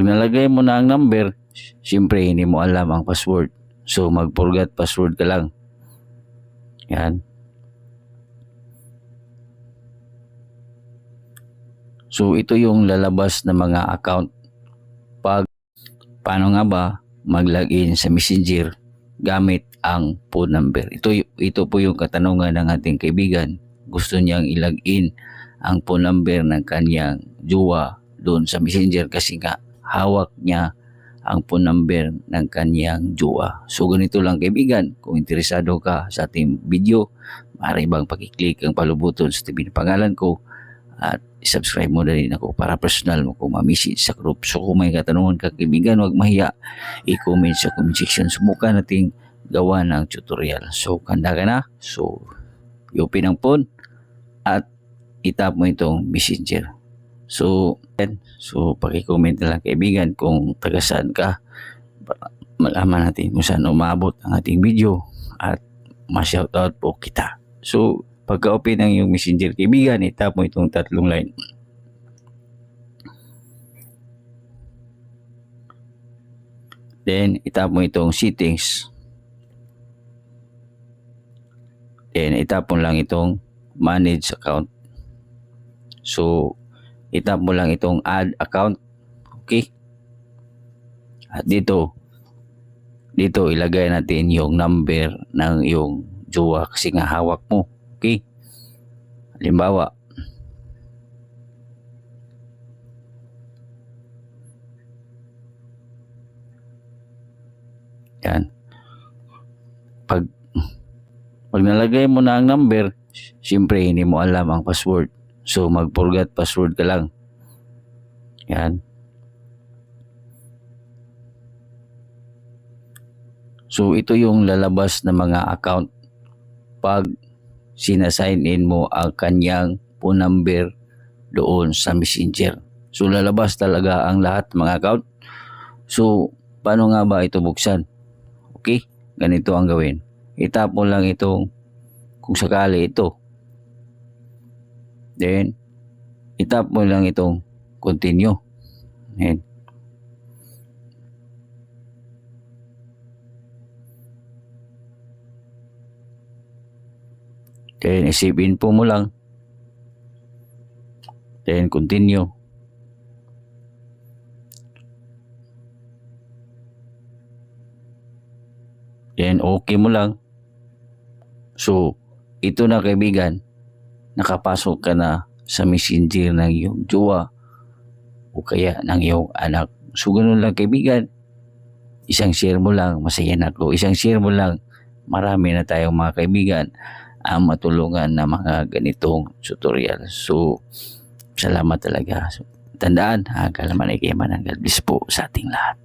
pag nalagay mo na ang number, siyempre hindi mo alam ang password. So mag-forgot password ka lang. Yan. So ito yung lalabas na mga account pag paano nga ba mag-login sa Messenger gamit ang phone number. Ito po yung katanungan ng ating kaibigan. Gusto niyang i-login ang phone number ng kanyang jowa doon sa Messenger kasi nga hawak niya ang phone number ng kanyang jowa. So ganito lang kaibigan, kung interesado ka sa ating video, maaari bang pakiclick ang palubuton sa TV na pangalan ko at subscribe mo na rin ako para personal mo kung ma-message sa group. So kung may katanungan ka kaibigan, huwag mahiya, i-comment sa comment section. Subukan nating gawa ng tutorial. So kanda ka na, so i-open ang phone at itap mo itong Messenger. So paki-comment na lang kaibigan kung taga saan ka para malaman natin kung saan umabot ang ating video at ma-shoutout po kita. So pagka-open ng iyong Messenger kaibigan, itap mo itong tatlong line. Then itap mo itong settings. Then itap mo lang itong manage account. So itap mo lang itong add account. Okay? At dito ilagay natin yung number ng iyong jowa kasi nga hawak mo. Okay? Halimbawa, yan. Pag nalagay mo na ang number, siyempre hindi mo alam ang password. So mag-forgot password ka lang. Yan. So ito yung lalabas na mga account pag sinasign in mo ang kanyang phone number doon sa Messenger. So lalabas talaga ang lahat mga account. So paano nga ba ito buksan? Okay, ganito ang gawin. Itap mo lang itong kung sakali ito. Then itap mo lang itong continue. Ayan. Then i-save info mo lang. Then continue. Then okay mo lang. So ito na kaibigan, nakapasok ka na sa Messenger ng iyong jowa o kaya ng iyong anak. So ganun lang kaibigan. Isang share mo lang, masaya na ako. Isang share mo lang, marami na tayong mga kaibigan ang matulungan na mga ganitong tutorial. So, salamat talaga. So, tandaan, kalaman ay kayaman. God bless po sa ating lahat.